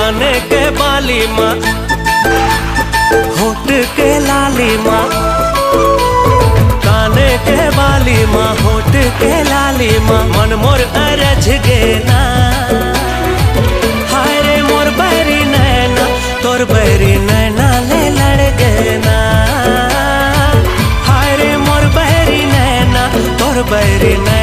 काने के बाली माँ होठ के लाली माँ, काने के बाली माँ होठ के लाली माँ, मन मोर अरझ गे ना। हाय रे मोर बैरी नैना तोर बैरी नैना ले लड़ गे ना। हाय रे मोर बैरी नैना तोर बैरी नैना